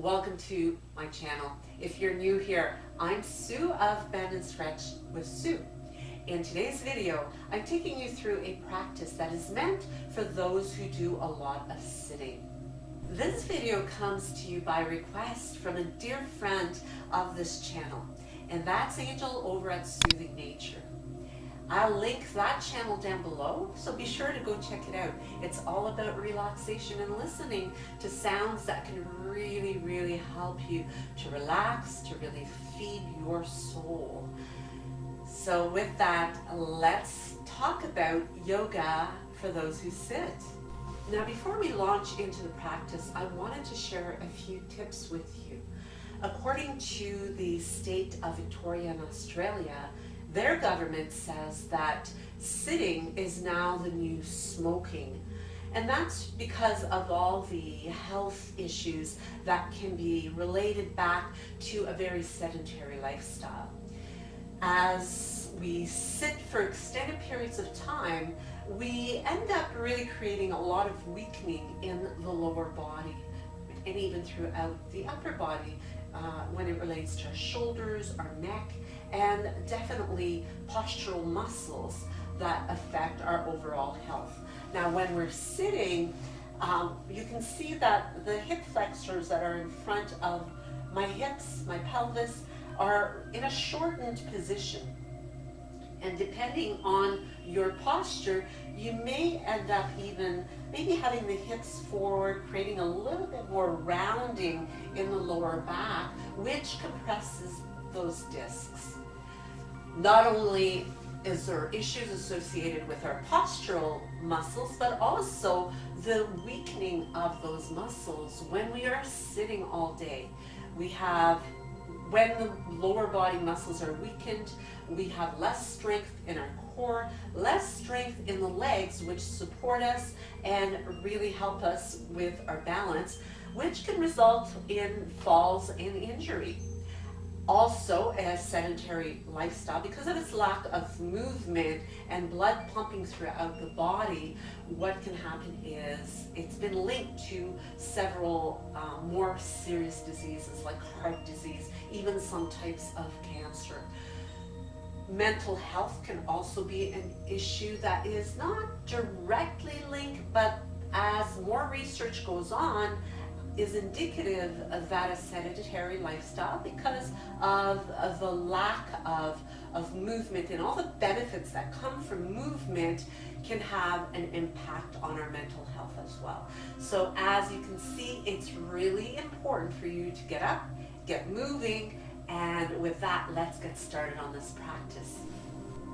Welcome to my channel. If you're new here, I'm Sue of Bend and Stretch with Sue. In today's video, I'm taking you through a practice that is meant for those who do a lot of sitting. This video comes to you by request from a dear friend of this channel, and that's Angel over at Soothing Nature. I'll link that channel down below, so be sure to go check it out. It's all about relaxation and listening to sounds that can really help you to relax, to really feed your soul. So with that, let's talk about yoga for those who sit. Now, before we launch into the practice, I wanted to share a few tips with you. According to the state of Victoria in Australia, their government says that sitting is now the new smoking. And that's because of all the health issues that can be related back to a very sedentary lifestyle. As we sit for extended periods of time, we end up really creating a lot of weakening in the lower body and even throughout the upper body when it relates to our shoulders, our neck, and definitely postural muscles that affect our overall health. Now, when we're sitting, you can see that the hip flexors that are in front of my hips, my pelvis, are in a shortened position. And depending on your posture, you may end up even maybe having the hips forward, creating a little bit more rounding in the lower back, which compresses those discs. Not only is there issues associated with our postural muscles, but also the weakening of those muscles when we are sitting all day. When the lower body muscles are weakened, we have less strength in our core, less strength in the legs, which support us and really help us with our balance, which can result in falls and injury. Also, a sedentary lifestyle, because of its lack of movement and blood pumping throughout the body, what can happen is it's been linked to several more serious diseases like heart disease, even some types of cancer. Mental health can also be an issue that is not directly linked, but as more research goes on, is indicative of that a sedentary lifestyle because of the lack of movement, and all the benefits that come from movement can have an impact on our mental health as well. So as you can see, it's really important for you to get up, get moving, and with that, let's get started on this practice.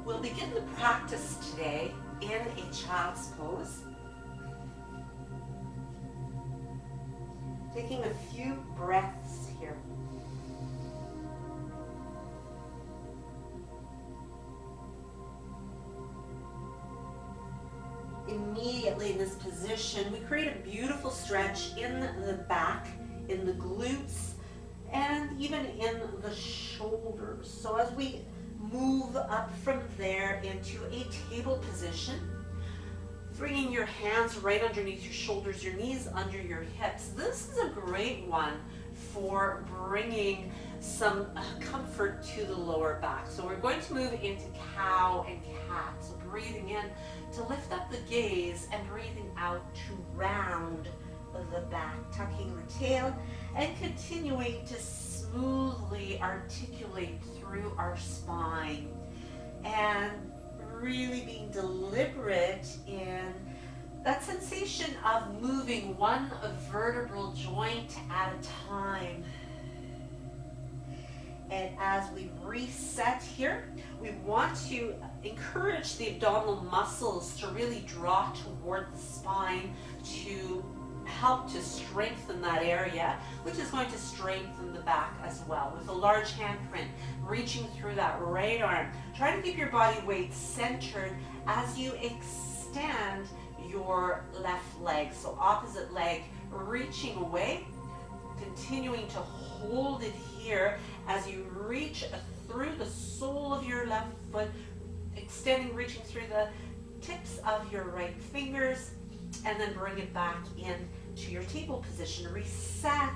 We'll begin the practice today in a child's pose. Taking a few breaths here. Immediately in this position, we create a beautiful stretch in the back, in the glutes, and even in the shoulders. So as we move up from there into a table position, bringing your hands right underneath your shoulders, your knees under your hips. This is a great one for bringing some comfort to the lower back. So we're going to move into cow and cat. So breathing in to lift up the gaze and breathing out to round the back, tucking the tail and continuing to smoothly articulate through our spine, and really being deliberate in that sensation of moving one vertebral joint at a time. And as we reset here, we want to encourage the abdominal muscles to really draw toward the spine to help to strengthen that area, which is going to strengthen the back as well. With a large handprint reaching through that right arm, try to keep your body weight centered as you extend your left leg. So opposite leg reaching away, continuing to hold it here as you reach through the sole of your left foot, extending, reaching through the tips of your right fingers, and then bring it back in to your table position. Reset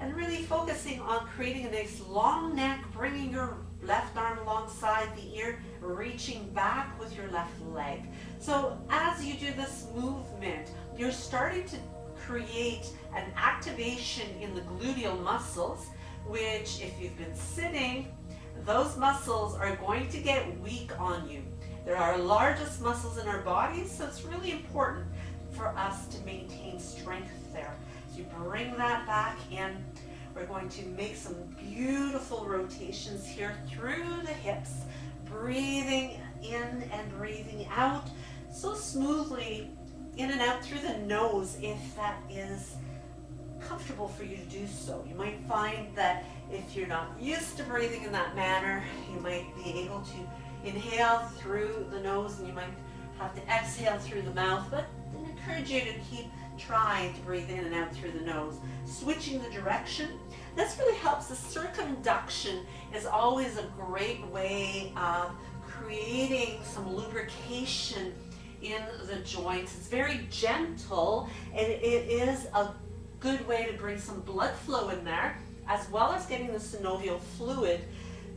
and really focusing on creating a nice long neck, bringing your left arm alongside the ear, reaching back with your left leg. So as you do this movement, you're starting to create an activation in the gluteal muscles, which if you've been sitting, those muscles are going to get weak on you. They're our largest muscles in our bodies, so it's really important for us to maintain strength there. So you bring that back in. We're going to make some beautiful rotations here through the hips, breathing in and breathing out so smoothly, in and out through the nose if that is comfortable for you to do so. You might find that if you're not used to breathing in that manner, you might be able to inhale through the nose and you might have to exhale through the mouth, but I encourage you to keep trying to breathe in and out through the nose. Switching the direction, this really helps. The circumduction is always a great way of creating some lubrication in the joints. It's very gentle and it is a good way to bring some blood flow in there, as well as getting the synovial fluid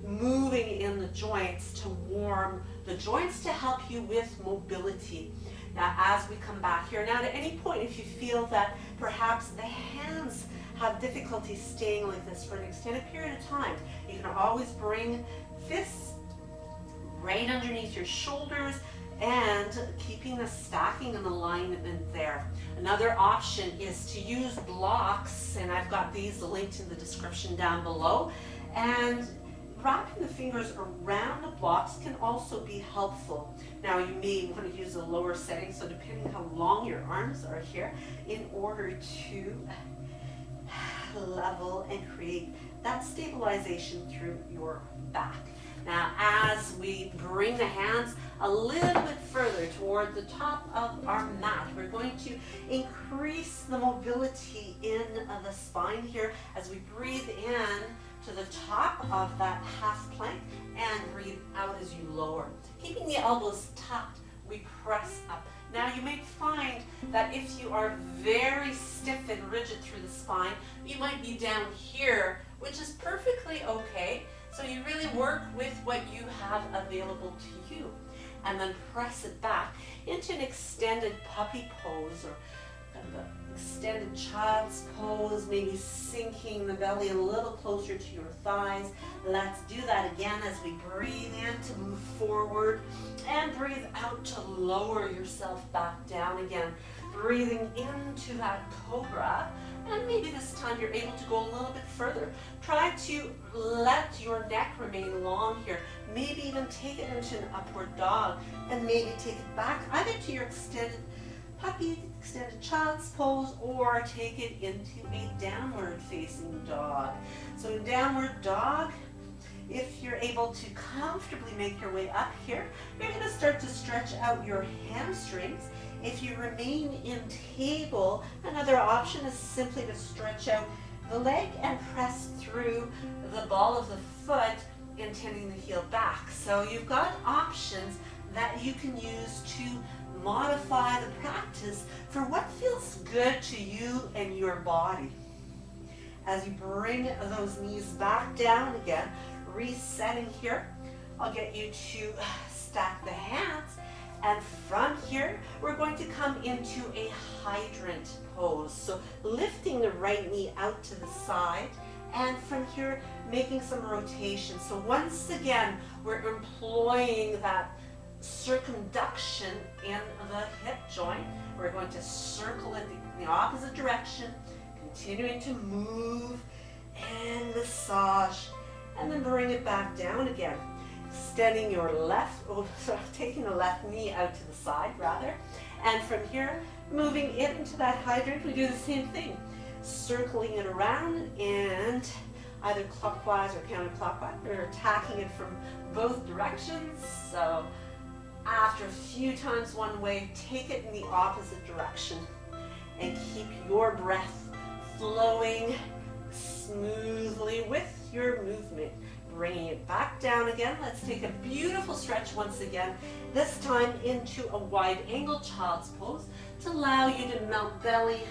moving in the joints to warm the joints to help you with mobility. Now as we come back here, now at any point if you feel that perhaps the hands have difficulty staying like this for an extended period of time, you can always bring fists right underneath your shoulders and keeping the stacking and alignment there. Another option is to use blocks, and I've got these linked in the description down below, and wrapping the fingers around the blocks can also be helpful. Now you may want to use a lower setting, so depending how long your arms are here, in order to level and create that stabilization through your back. Now as we bring the hands a little bit further toward the top of our mat, we're going to increase the mobility in the spine here as we breathe in to the top of that half plank and breathe out as you lower. Keeping the elbows tucked, we press up. Now you may find that if you are very stiff and rigid through the spine, you might be down here, which is perfectly okay. So you really work with what you have available to you and then press it back into an extended puppy pose or kind of an extended child's pose, maybe sinking the belly a little closer to your thighs. Let's do that again as we breathe in to move forward and breathe out to lower yourself back down again. Breathing into that cobra, and maybe this time you're able to go a little bit further. Try to let your neck remain long here. Maybe even take it into an upward dog and maybe take it back either to your extended puppy, extended child's pose, or take it into a downward facing dog. So in downward dog, if you're able to comfortably make your way up here, you're going to start to stretch out your hamstrings. If you remain in table, another option is simply to stretch out the leg and press through the ball of the foot, intending the heel back. So you've got options that you can use to modify the practice for what feels good to you and your body. As you bring those knees back down again, resetting here, I'll get you to stack the hands, and from here we're going to come into a hydrant pose. So lifting the right knee out to the side, and from here making some rotation. So once again we're employing that circumduction in the hip joint. We're going to circle it in the opposite direction, continuing to move and massage, and then bring it back down again. Extending your taking the left knee out to the side rather, and from here moving it into that hydrant. We do the same thing, circling it around and either clockwise or counterclockwise. We're attacking it from both directions. So after a few times one way, take it in the opposite direction and keep your breath flowing smoothly with your movement. Bringing it back down again. Let's take a beautiful stretch once again, this time into a wide angle child's pose to allow you to melt belly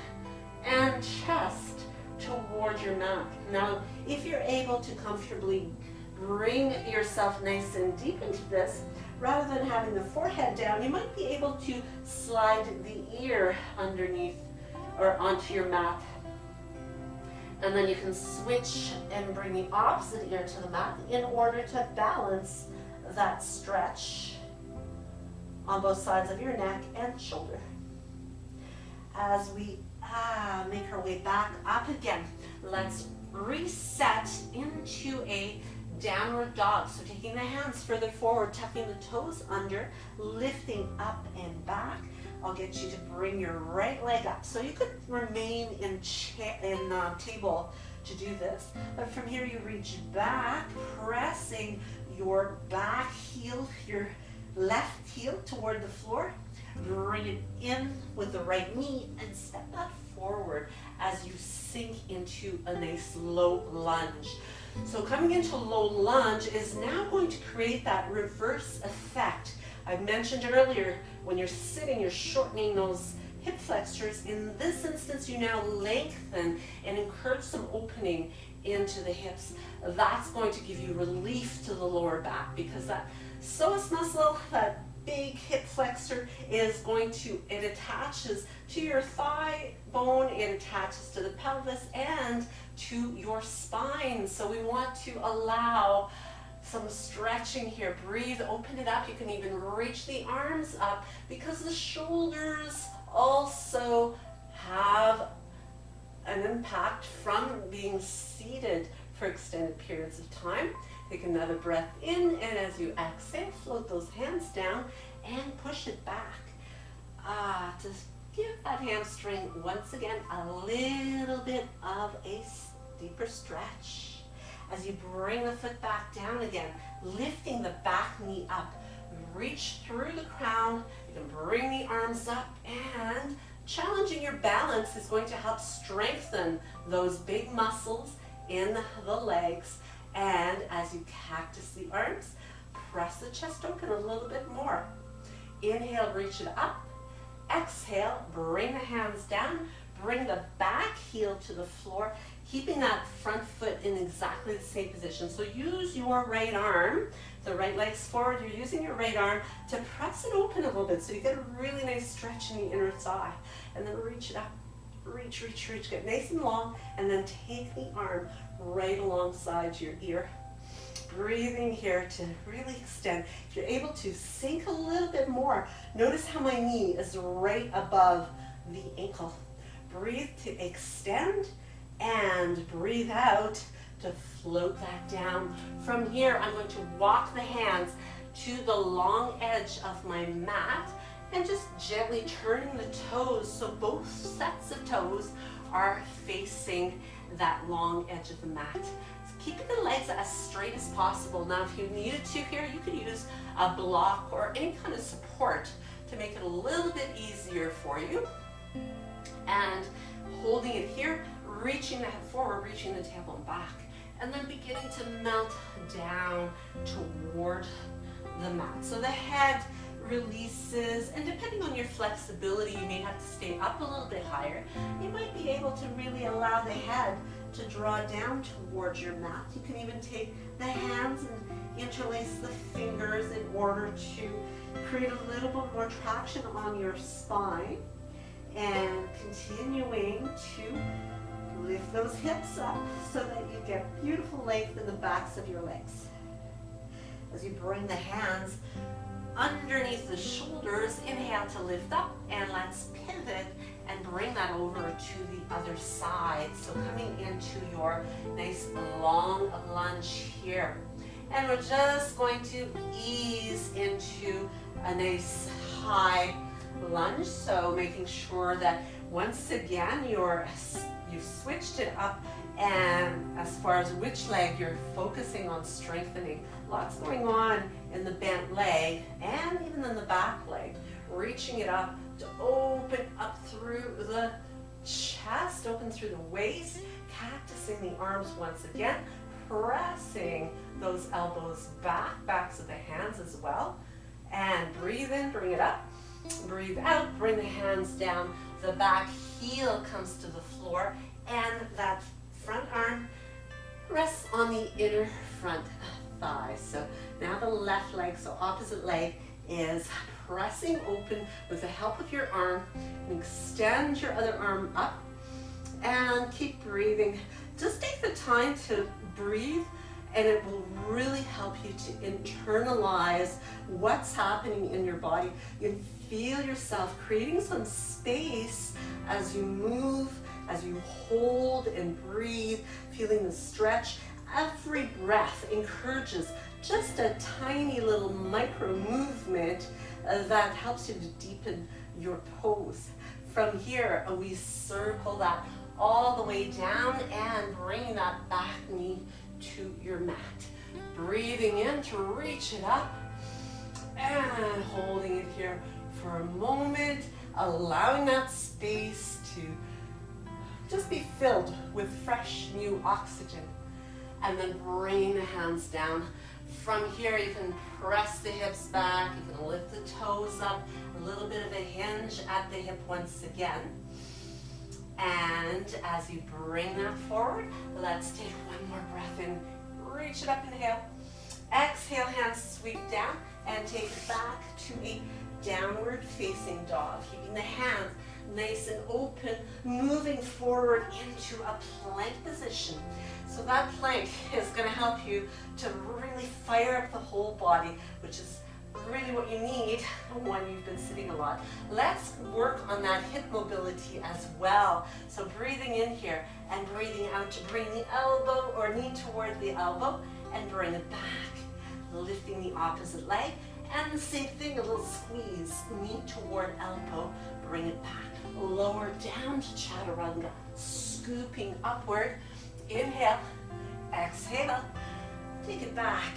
and chest toward your mat. Now, if you're able to comfortably bring yourself nice and deep into this, rather than having the forehead down, you might be able to slide the ear underneath or onto your mat. And then you can switch and bring the opposite ear to the mat in order to balance that stretch on both sides of your neck and shoulder. As we make our way back up again, let's reset into a downward dog. So taking the hands further forward, tucking the toes under, lifting up and back. I'll get you to bring your right leg up. So you could remain in table to do this. But from here you reach back, pressing your back heel, your left heel toward the floor. Bring it in with the right knee and step that forward as you sink into a nice low lunge. So coming into low lunge is now going to create that reverse effect. I mentioned earlier, when you're sitting, you're shortening those hip flexors. In this instance, you now lengthen and encourage some opening into the hips. That's going to give you relief to the lower back, because that psoas muscle, that big hip flexor, is going to, it attaches to your thigh bone, it attaches to the pelvis and to your spine. So we want to allow some stretching here. Breathe, open it up. You can even reach the arms up, because the shoulders also have an impact from being seated for extended periods of time. Take another breath in, and as you exhale, float those hands down and push it back. To give that hamstring once again a little bit of a deeper stretch. As you bring the foot back down again, lifting the back knee up, reach through the crown. You can bring the arms up, and challenging your balance is going to help strengthen those big muscles in the legs. And as you cactus the arms, press the chest open a little bit more. Inhale, reach it up. Exhale, bring the hands down. Bring the back heel to the floor, keeping that front foot in exactly the same position. So use your right arm, the right leg's forward, you're using your right arm to press it open a little bit so you get a really nice stretch in the inner thigh. And then reach it up, reach, reach, reach, get nice and long, and then take the arm right alongside your ear. Breathing here to really extend. If you're able to sink a little bit more, notice how my knee is right above the ankle. Breathe to extend and breathe out to float that down. From here, I'm going to walk the hands to the long edge of my mat and just gently turning the toes so both sets of toes are facing that long edge of the mat. So keeping the legs as straight as possible. Now, if you needed to here, you could use a block or any kind of support to make it a little bit easier for you. And holding it here, reaching the head forward, reaching the tailbone back, and then beginning to melt down toward the mat. So the head releases, and depending on your flexibility, you may have to stay up a little bit higher. You might be able to really allow the head to draw down towards your mat. You can even take the hands and interlace the fingers in order to create a little bit more traction on your spine. And continuing to lift those hips up so that you get beautiful length in the backs of your legs. As you bring the hands underneath the shoulders, inhale to lift up, and let's pivot and bring that over to the other side. So coming into your nice long lunge here. And we're just going to ease into a nice high lunge, so making sure that once again you've switched it up, and as far as which leg you're focusing on strengthening. Lots going on in the bent leg and even in the back leg. Reaching it up to open up through the chest, open through the waist, cactusing the arms once again, pressing those elbows back, backs of the hands as well. And breathe in, bring it up. Breathe out, bring the hands down. The back heel comes to the floor. And that front arm rests on the inner front thigh. So now the left leg, so opposite leg, is pressing open with the help of your arm. And extend your other arm up and keep breathing. Just take the time to breathe, and it will really help you to internalize what's happening in your body. You can feel yourself creating some space as you move, as you hold and breathe, feeling the stretch. Every breath encourages just a tiny little micro movement that helps you to deepen your pose. From here, we circle that all the way down and bring that back knee to your mat. Breathing in to reach it up and holding it here for a moment, allowing that space to just be filled with fresh new oxygen. And then bring the hands down. From here, you can press the hips back, you can lift the toes up, a little bit of a hinge at the hip once again. And as you bring that forward, let's take one more breath in. Reach it up, inhale. Exhale, hands sweep down and take it back to a downward facing dog. Keeping the hands nice and open, moving forward into a plank position. So that plank is going to help you to really fire up the whole body, which is really what you need when you've been sitting a lot. Let's work on that hip mobility as well. So breathing in here and breathing out to bring the elbow or knee toward the elbow and bring it back. Lifting the opposite leg and the same thing, a little squeeze, knee toward elbow, bring it back. Lower down to chaturanga, scooping upward. Inhale, exhale, take it back.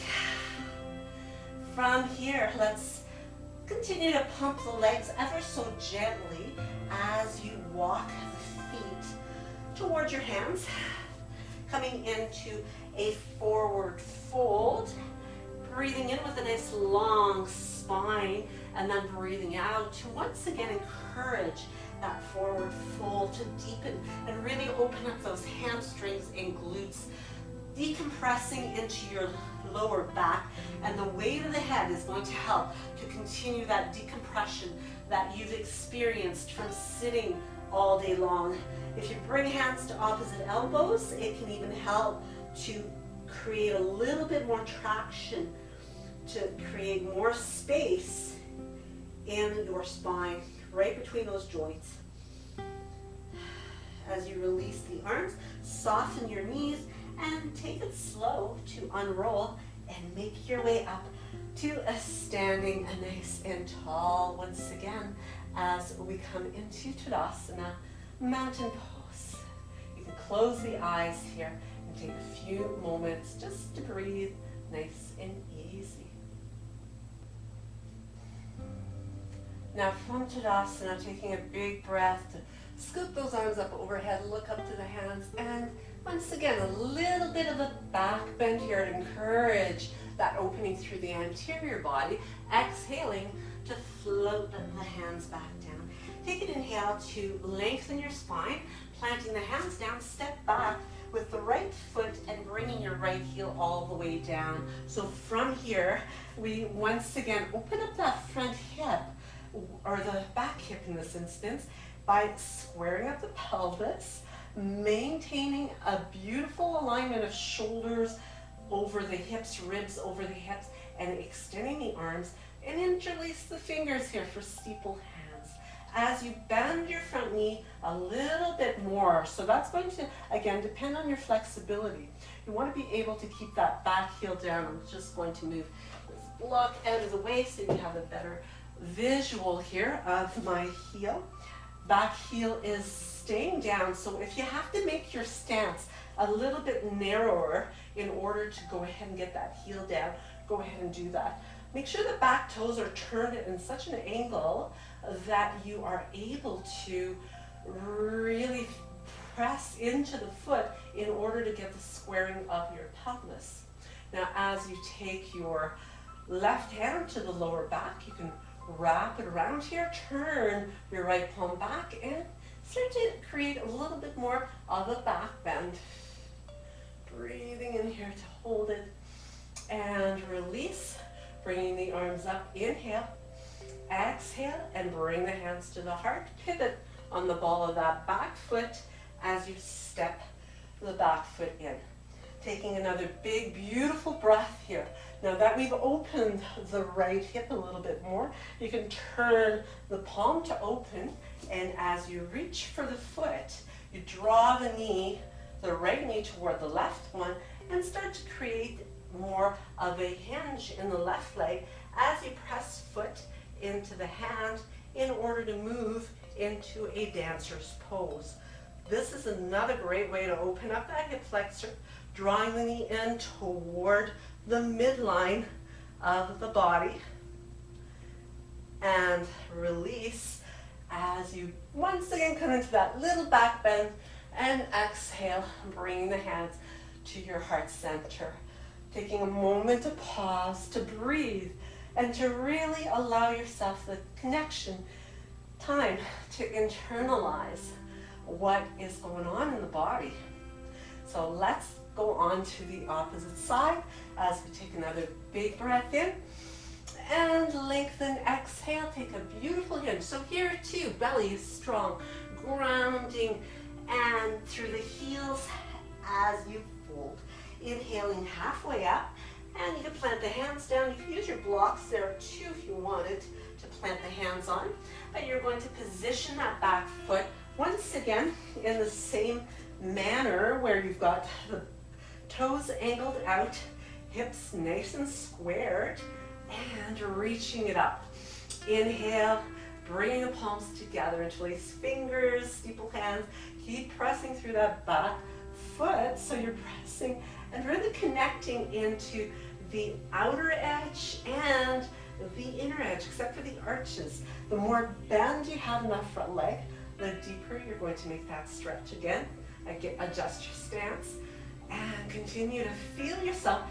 From here, let's continue to pump the legs ever so gently as you walk the feet towards your hands, coming into a forward fold, breathing in with a nice long spine, and then breathing out to once again encourage that forward fold to deepen and really open up those hamstrings and glutes, decompressing into your lower back, and the weight of the head is going to help to continue that decompression that you've experienced from sitting all day long. If you bring hands to opposite elbows, it can even help to create a little bit more traction, to create more space in your spine, right between those joints. As you release the arms, soften your knees and take it slow to unroll and make your way up to a standing, a nice and tall once again as we come into Tadasana, mountain pose. You can close the eyes here and take a few moments just to breathe nice and easy. Now from Tadasana, taking a big breath to scoop those arms up overhead, look up to the hands, and once again, a little bit of a back bend here to encourage that opening through the anterior body. Exhaling to float the hands back down. Take an inhale to lengthen your spine, planting the hands down, step back with the right foot and bringing your right heel all the way down. So from here, we once again open up that front hip, or the back hip in this instance, by squaring up the pelvis, maintaining a beautiful alignment of shoulders over the hips, ribs over the hips, and extending the arms, and interlace the fingers here for steeple hands. As you bend your front knee a little bit more, so that's going to, again, depend on your flexibility. You want to be able to keep that back heel down. I'm just going to move this block out of the way so you have a better visual here of my heel. Back heel is staying down, so if you have to make your stance a little bit narrower in order to go ahead and get that heel down, go ahead and do that. Make sure the back toes are turned in such an angle that you are able to really press into the foot in order to get the squaring of your pelvis. Now, as you take your left hand to the lower back, you can wrap it around here, turn your right palm back and start to create a little bit more of a back bend. Breathing in here to hold it and release, bringing the arms up. Inhale, exhale, and bring the hands to the heart. Pivot on the ball of that back foot as you step the back foot in. Taking another big, beautiful breath here. Now that we've opened the right hip a little bit more, you can turn the palm to open, and as you reach for the foot, you draw the knee, the right knee toward the left one, and start to create more of a hinge in the left leg as you press foot into the hand in order to move into a dancer's pose. This is another great way to open up that hip flexor, drawing the knee in toward the midline of the body, and release as you once again come into that little back bend, and exhale, bringing the hands to your heart center. Taking a moment to pause, to breathe, and to really allow yourself the connection, time to internalize what is going on in the body. So let's go on to the opposite side as we take another big breath in and lengthen, exhale, take a beautiful hinge. So here too, belly is strong, grounding, and through the heels as you fold. Inhaling halfway up, and you can plant the hands down. You can use your blocks there too if you wanted to plant the hands on. But you're going to position that back foot once again in the same manner where you've got the toes angled out, hips nice and squared, and reaching it up. Inhale, bringing the palms together, interlace fingers, steeple hands. Keep pressing through that back foot, so you're pressing and really connecting into the outer edge and the inner edge, except for the arches. The more bend you have in that front leg, the deeper you're going to make that stretch. Again, adjust your stance and continue to feel yourself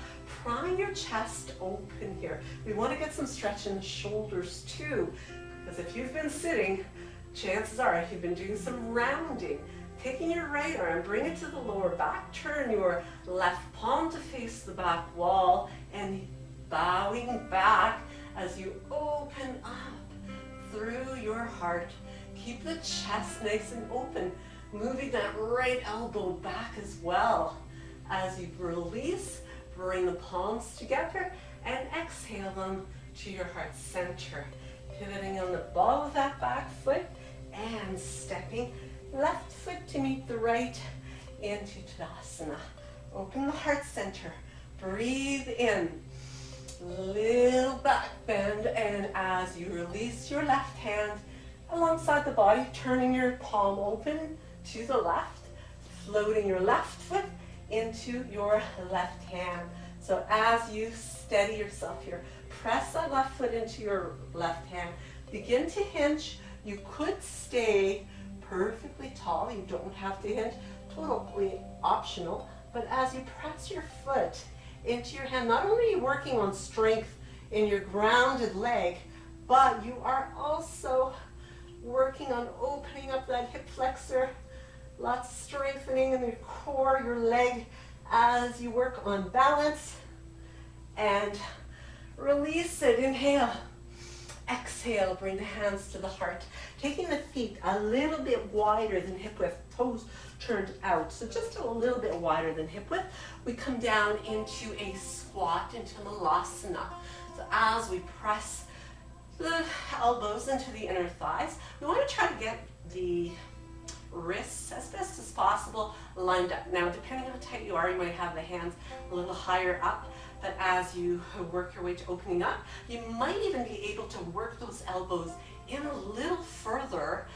prying your chest open here. We want to get some stretch in the shoulders too, because if you've been sitting, chances are you've been doing some rounding. Taking your right arm, bring it to the lower back, turn your left palm to face the back wall, and bowing back as you open up through your heart. Keep the chest nice and open, moving that right elbow back as well. As you release, bring the palms together and exhale them to your heart center. Pivoting on the ball of that back foot and stepping left foot to meet the right into Tadasana. Open the heart center. Breathe in. Little back bend, and as you release your left hand alongside the body, turning your palm open to the left, floating your left foot into your left hand. So as you steady yourself here, press that left foot into your left hand. Begin to hinge. You could stay perfectly tall. You don't have to hinge. Totally optional. But as you press your foot into your hand, not only are you working on strength in your grounded leg, but you are also working on opening up that hip flexor. Lots of strengthening in your core, your leg, as you work on balance. And release it. Inhale. Exhale, bring the hands to the heart. Taking the feet a little bit wider than hip width, toes turned out. So just a little bit wider than hip width. We come down into a squat, into Malasana. So as we press the elbows into the inner thighs, we want to try to get the wrists as best as possible lined up. Now, depending on how tight you are, you might have the hands a little higher up. But as you work your way to opening up, you might even be able to work those elbows in a little further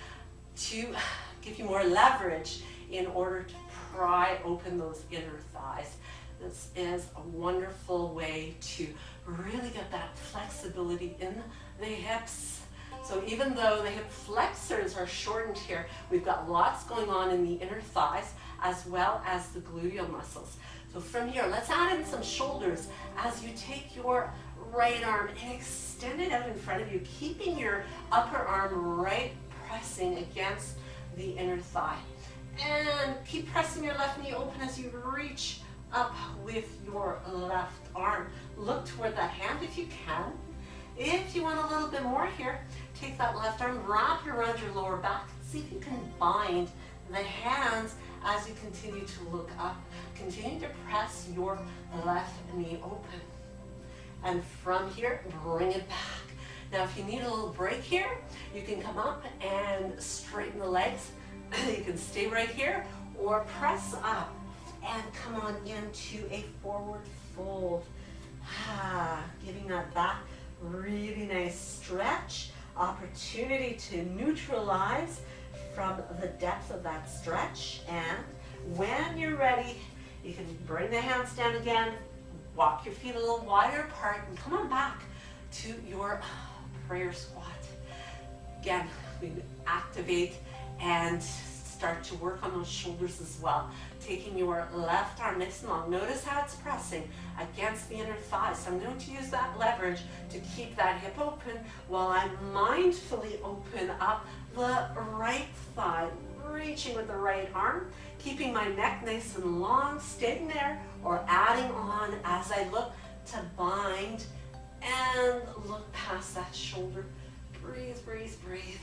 to give you more leverage in order to pry open those inner thighs. This is a wonderful way to really get that flexibility in the hips. So even though the hip flexors are shortened here, we've got lots going on in the inner thighs as well as the gluteal muscles. So from here, let's add in some shoulders as you take your right arm and extend it out in front of you, keeping your upper arm right pressing against the inner thigh. And keep pressing your left knee open as you reach up with your left arm. Look toward that hand if you can. If you want a little bit more here, take that left arm, wrap it around your lower back. See if you can bind the hands as you continue to look up. Continue to press your left knee open. And from here, bring it back. Now, if you need a little break here, you can come up and straighten the legs. You can stay right here or press up and come on into a forward fold. Giving that back really nice stretch, opportunity to neutralize from the depth of that stretch. And when you're ready, you can bring the hands down again, walk your feet a little wider apart, and come on back to your prayer squat. Again, we activate and start to work on those shoulders as well. Taking your left arm nice and long. Notice how it's pressing against the inner thigh. So I'm going to use that leverage to keep that hip open while I mindfully open up the right thigh, reaching with the right arm, keeping my neck nice and long, staying there, or adding on as I look to bind and look past that shoulder. Breathe, breathe, breathe.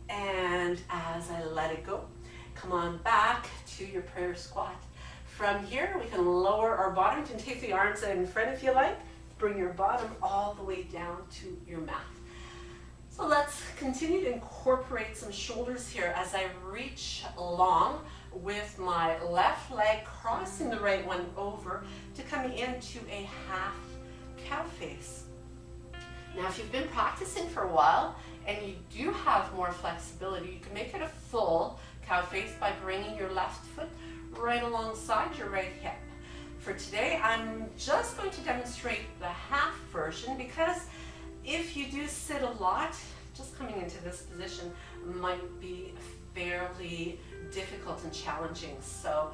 And as I let it go, come on back to your prayer squat. From here, we can lower our bottom. You can take the arms out in front if you like. Bring your bottom all the way down to your mat. So let's continue to incorporate some shoulders here as I reach along with my left leg, crossing the right one over to coming into a half cow face. Now, if you've been practicing for a while and you do have more flexibility, you can make it a full cow face by bringing your left foot right alongside your right hip. For today, I'm just going to demonstrate the half version because if you do sit a lot, just coming into this position might be fairly difficult and challenging. So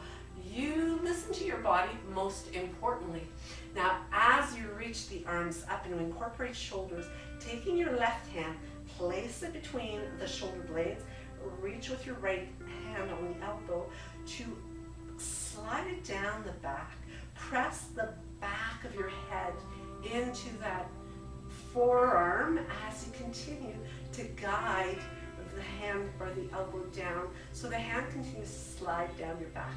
you listen to your body most importantly. Now, as you reach the arms up and incorporate shoulders, taking your left hand, place it between the shoulder blades, reach with your right hand on the elbow to slide it down the back. Press the back of your head into that forearm as you continue to guide the hand or the elbow down so the hand continues to slide down your back.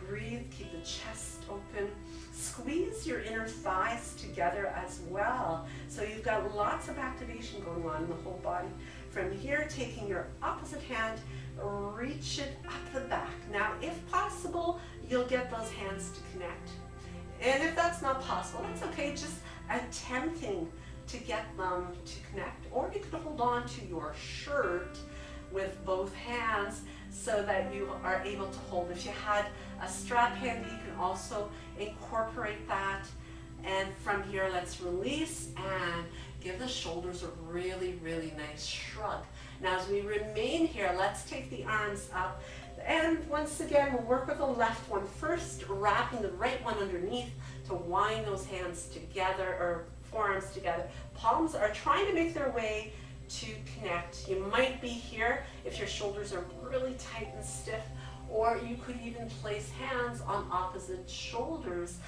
Breathe, keep the chest open. Squeeze your inner thighs together as well. So you've got lots of activation going on in the whole body. From here, taking your opposite hand, reach it up the back. Now, if possible, you'll get those hands to connect. And if that's not possible, that's okay, just attempting to get them to connect. Or you could hold on to your shirt with both hands so that you are able to hold. If you had a strap handy, you can also incorporate that. And from here, let's release and give the shoulders a really, really nice shrug. Now, as we remain here, let's take the arms up. And once again, we'll work with the left one first, wrapping the right one underneath to wind those hands together, or forearms together. Palms are trying to make their way to connect. You might be here if your shoulders are really tight and stiff, or you could even place hands on opposite shoulders.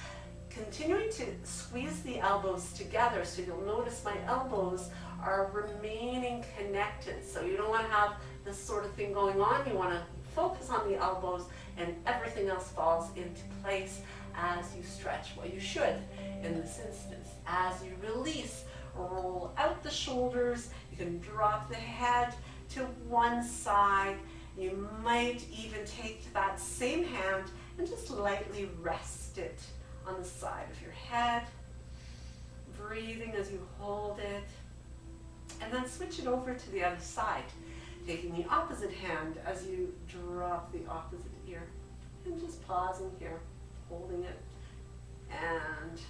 Continuing to squeeze the elbows together, so you'll notice my elbows are remaining connected. So you don't want to have this sort of thing going on. You want to focus on the elbows and everything else falls into place as you stretch. Well, you should in this instance. As you release, roll out the shoulders. You can drop the head to one side. You might even take that same hand and just lightly rest it on the side of your head. Breathing as you hold it. And then switch it over to the other side. Taking the opposite hand as you drop the opposite ear. And just pausing here, holding it. And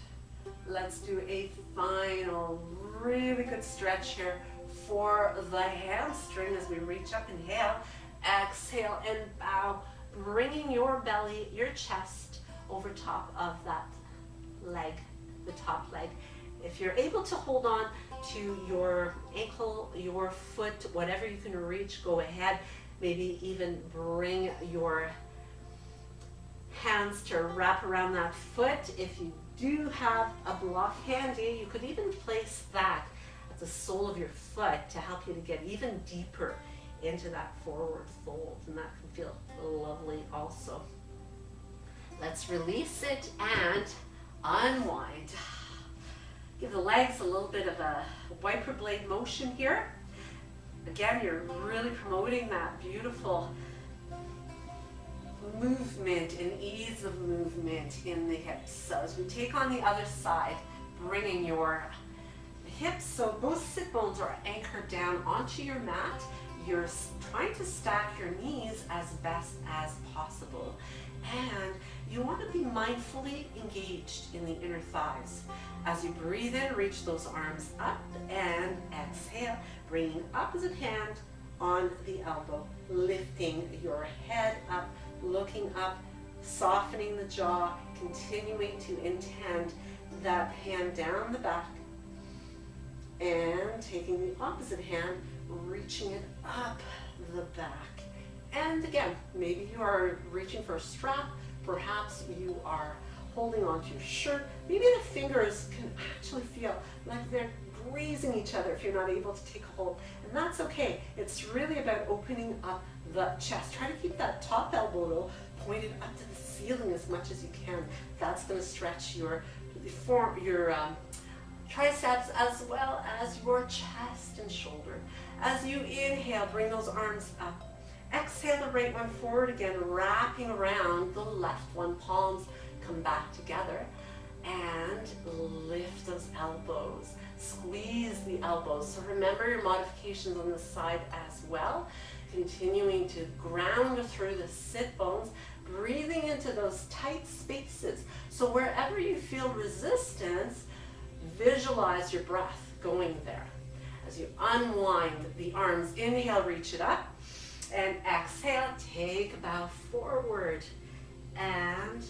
let's do a final really good stretch here for the hamstring as we reach up. Inhale, exhale, and bow, bringing your belly, your chest over top of that leg, the top leg. If you're able to hold on to your ankle, your foot, whatever you can reach, go ahead. Maybe even bring your hands to wrap around that foot. If you do have a block handy, you could even place that at the sole of your foot to help you to get even deeper into that forward fold, and that can feel lovely also. Let's release it and unwind. Give the legs a little bit of a wiper blade motion here. Again, you're really promoting that beautiful movement and ease of movement in the hips. So as we take on the other side, bringing your hips, so both sit bones are anchored down onto your mat. You're trying to stack your knees as best as possible. And you want to be mindfully engaged in the inner thighs. As you breathe in, reach those arms up and exhale, bringing opposite hand on the elbow, lifting your head up, looking up, softening the jaw, continuing to intend that hand down the back, and taking the opposite hand, reaching it up the back. And again, maybe you are reaching for a strap, perhaps you are holding onto your shirt. Maybe the fingers can actually feel like they're grazing each other if you're not able to take a hold. And that's okay. It's really about opening up the chest. Try to keep that top elbow pointed up to the ceiling as much as you can. That's going to stretch your triceps as well as your chest and shoulder. As you inhale, bring those arms up. Exhale the right one forward again, wrapping around the left one. Palms come back together and lift those elbows. Squeeze the elbows. So remember your modifications on the side as well. Continuing to ground through the sit bones, breathing into those tight spaces. So wherever you feel resistance, visualize your breath going there. As you unwind the arms, inhale, reach it up. And exhale, take a bow forward. And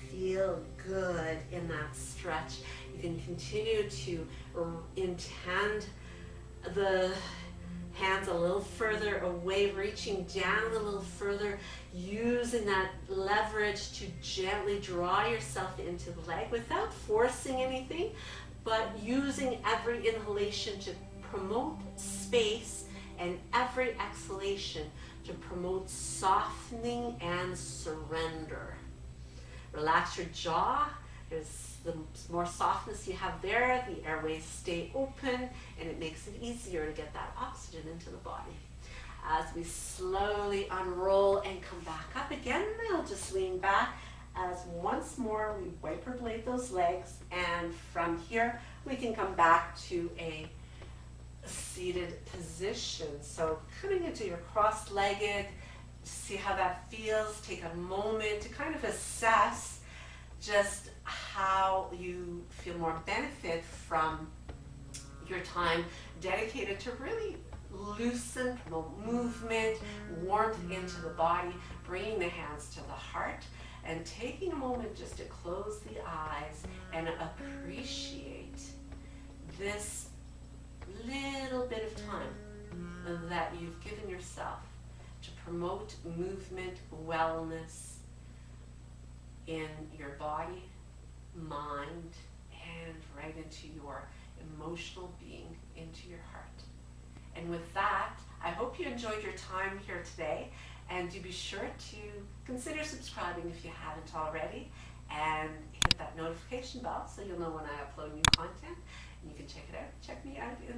feel good in that stretch. You can continue to intend the hands a little further away, reaching down a little further, using that leverage to gently draw yourself into the leg without forcing anything, but using every inhalation to promote space and every exhalation to promote softening and surrender. Relax your jaw. There's the more softness you have there, the airways stay open, and it makes it easier to get that oxygen into the body. As we slowly unroll and come back up again, we'll just lean back as once more we wiper blade those legs, and from here we can come back to a seated position. So coming into your cross-legged, see how that feels. Take a moment to kind of assess just how you feel more benefit from your time dedicated to really loosen, promote movement, warmth into the body, bringing the hands to the heart, and taking a moment just to close the eyes and appreciate this little bit of time that you've given yourself to promote movement, wellness in your body, mind, and right into your emotional being, into your heart. And with that, I hope you enjoyed your time here today, and do be sure to consider subscribing if you haven't already, and hit that notification bell so you'll know when I upload new content. And you can check it out. Check me out in